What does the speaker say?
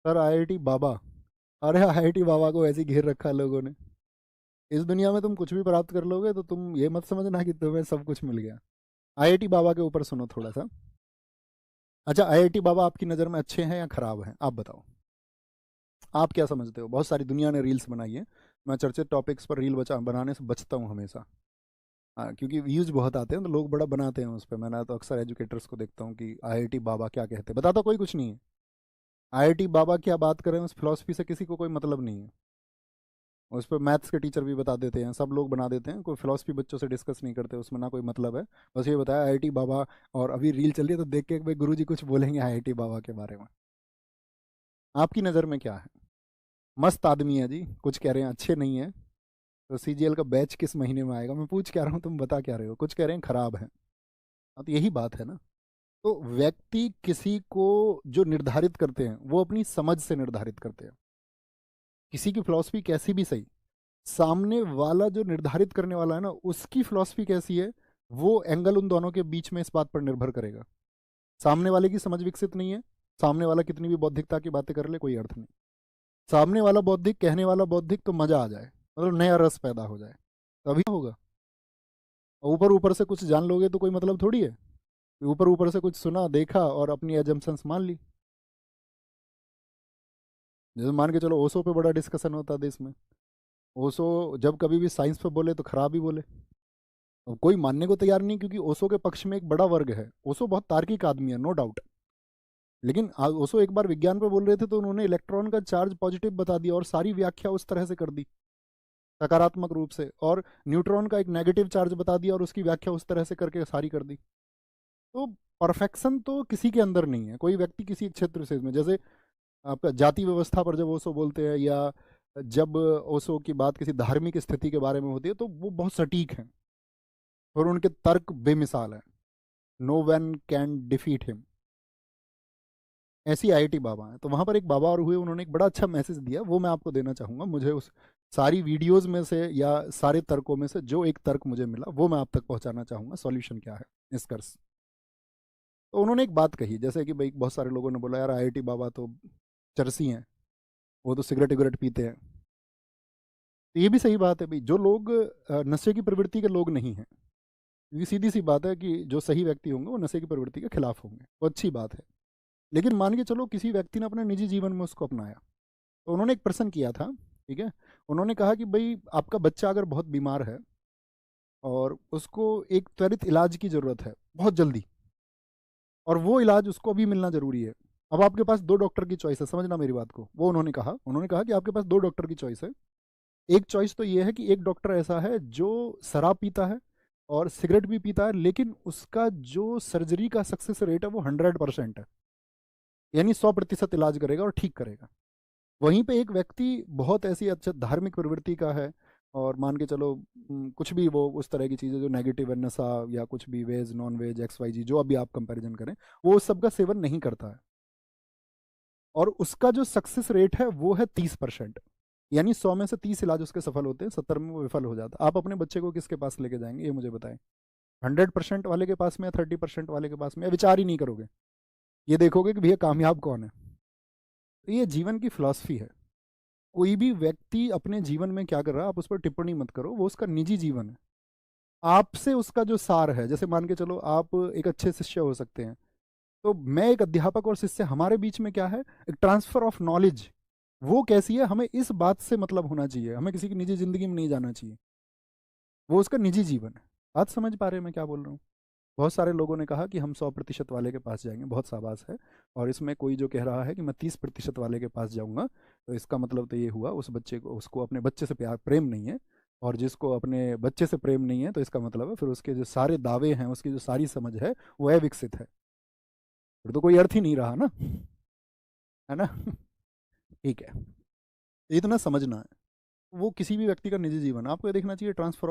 Sir IIT बाबा। अरे IIT बाबा को ऐसे ही घेर रखा है लोगों ने। इस दुनिया में तुम कुछ भी प्राप्त कर लोगे तो तुम ये मत समझना कि तुम्हें सब कुछ मिल गया। आईआईटी बाबा के ऊपर सुनो थोड़ा सा। अच्छा, आईआईटी बाबा आपकी नज़र में अच्छे हैं या खराब हैं, आप बताओ। आप क्या समझते हो? बहुत सारी दुनिया ने रील्स बनाई है। मैं चर्चित टॉपिक्स पर रील बनाने से बचता हूँ हमेशा। हाँ, क्योंकि व्यूज बहुत आते हैं तो लोग बड़ा बनाते हैं उस पर। मैंने तो अक्सर एजुकेटर्स को देखता हूँ कि आईआईटी बाबा क्या कहते हैं, बताता कोई कुछ नहीं है। आईआईटी बाबा क्या बात करें, उस फिलॉसफी से किसी को कोई मतलब नहीं है। उस पर मैथ्स के टीचर भी बता देते हैं, सब लोग बना देते हैं, कोई फिलॉसफी बच्चों से डिस्कस नहीं करते, उसमें ना कोई मतलब है। बस ये बताया आईआईटी बाबा। और अभी रील चल रही है तो देख के भाई गुरुजी कुछ बोलेंगे आईआईटी बाबा के बारे में। आपकी नज़र में क्या है? मस्त आदमी है जी, कुछ कह रहे हैं अच्छे नहीं है। तो सीजीएल का बैच किस महीने में आएगा, मैं पूछ क्या रहा हूँ, तुम बता क्या रहे हो? कुछ कह रहे हैं खराब है। हाँ, तो यही बात है ना। तो व्यक्ति किसी को जो निर्धारित करते हैं वो अपनी समझ से निर्धारित करते हैं। किसी की फिलॉसफी कैसी भी सही, सामने वाला जो निर्धारित करने वाला है ना उसकी फिलॉसफी कैसी है, वो एंगल उन दोनों के बीच में इस बात पर निर्भर करेगा। सामने वाले की समझ विकसित नहीं है, सामने वाला कितनी भी बौद्धिकता की बातें कर ले कोई अर्थ नहीं। सामने वाला बौद्धिक, कहने वाला बौद्धिक, तो मजा आ जाए, मतलब नया रस पैदा हो जाए, तभी होगा। ऊपर ऊपर से कुछ जान लोगे तो कोई मतलब थोड़ी है। ऊपर ऊपर से कुछ सुना देखा और अपनी एजम्पशंस मान ली। जैसे मान के चलो ओशो पे बड़ा डिस्कशन होता है देश में। ओशो जब कभी भी साइंस पे बोले तो खराब ही बोले। अब कोई मानने को तैयार नहीं, क्योंकि ओशो के पक्ष में एक बड़ा वर्ग है। ओशो बहुत तार्किक आदमी है, नो डाउट। लेकिन ओशो एक बार विज्ञान पे बोल रहे थे तो उन्होंने इलेक्ट्रॉन का चार्ज पॉजिटिव बता दिया और सारी व्याख्या उस तरह से कर दी, सकारात्मक रूप से। और न्यूट्रॉन का एक नेगेटिव चार्ज बता दिया और उसकी व्याख्या उस तरह से करके सारी कर दी। तो परफेक्शन तो किसी के अंदर नहीं है, कोई व्यक्ति किसी एक क्षेत्र से में, जैसे आपका जाति व्यवस्था पर जब ओशो बोलते हैं, या जब ओशो की बात किसी धार्मिक स्थिति के बारे में होती है तो वो बहुत सटीक हैं और उनके तर्क बेमिसाल हैं। No one can defeat him. ऐसी आईआईटी बाबा है। तो वहां पर एक बाबा और हुए, उन्होंने एक बड़ा अच्छा मैसेज दिया, वो मैं आपको देना चाहूंगा। मुझे उस सारी वीडियोस में से या सारे तर्कों में से जो एक तर्क मुझे मिला वो मैं आप तक पहुंचाना चाहूंगा, सॉल्यूशन क्या है, निष्कर्ष। तो उन्होंने एक बात कही, जैसे कि भाई बहुत सारे लोगों ने बोला यार आईआईटी बाबा तो चरसी हैं, वो तो सिगरेट विगरेट पीते हैं। तो ये भी सही बात है भाई, जो लोग नशे की प्रवृत्ति के लोग नहीं हैं। ये सीधी सी बात है कि जो सही व्यक्ति होंगे वो नशे की प्रवृत्ति के खिलाफ होंगे, वो अच्छी बात है। लेकिन मान के चलो किसी व्यक्ति ने अपने निजी जीवन में उसको अपनाया, तो उन्होंने एक प्रश्न किया था, ठीक है। उन्होंने कहा कि भाई आपका बच्चा अगर बहुत बीमार है और उसको एक त्वरित इलाज की ज़रूरत है बहुत जल्दी, और वो इलाज उसको अभी मिलना ज़रूरी है। अब आपके पास दो डॉक्टर की चॉइस है, समझना मेरी बात को। वो उन्होंने कहा कि आपके पास दो डॉक्टर की चॉइस है। एक चॉइस तो ये है कि एक डॉक्टर ऐसा है जो शराब पीता है और सिगरेट भी पीता है, लेकिन उसका जो सर्जरी का सक्सेस रेट है वो 100% है, यानी 100% इलाज करेगा और ठीक करेगा। वहीं पे एक व्यक्ति बहुत ऐसी अच्छा धार्मिक प्रवृत्ति का है, और मान के चलो कुछ भी वो उस तरह की चीज़ें जो नेगेटिव है, नशा या कुछ भी, veg non veg X Y Z जो अभी आप कंपैरिजन करें, वो उस सब का सेवन नहीं करता है, और उसका जो सक्सेस रेट है वो है 30%। यानी 100 में से 30 इलाज उसके सफल होते हैं, 70 में वो विफल हो जाता है। आप अपने बच्चे को किसके पास लेके जाएंगे, ये मुझे बताएं। 100% वाले के पास में या 30% वाले के पास में, या विचार ही नहीं करोगे, ये देखोगे कि भैया कामयाब कौन है। तो ये जीवन की फिलॉसफी है। कोई भी व्यक्ति अपने जीवन में क्या कर रहा है आप उस पर टिप्पणी मत करो, वो उसका निजी जीवन है। आपसे उसका जो सार है, जैसे मान के चलो आप एक अच्छे शिष्य हो सकते हैं, तो मैं एक अध्यापक और शिष्य, हमारे बीच में क्या है, एक ट्रांसफर ऑफ नॉलेज। वो कैसी है हमें इस बात से मतलब होना चाहिए, हमें किसी की निजी जिंदगी में नहीं जाना चाहिए। वो उसका निजी जीवन है। बात समझ पा रहे हैं मैं क्या बोल रहा हूँ? बहुत सारे लोगों ने कहा कि हम 100% वाले के पास जाएंगे, बहुत शाबाश है। और इसमें कोई जो कह रहा है कि मैं 30% वाले के पास जाऊंगा, तो इसका मतलब तो ये हुआ उस बच्चे को, उसको अपने बच्चे से प्यार प्रेम नहीं है। और जिसको अपने बच्चे से प्रेम नहीं है तो इसका मतलब है फिर उसके जो सारे दावे हैं, उसकी जो सारी समझ है वो अविकसित है। फिर तो कोई अर्थ ही नहीं रहा ना, है ना। ठीक है, इतना समझना है। वो किसी भी व्यक्ति का निजी जीवन, आपको ये देखना चाहिए ट्रांसफर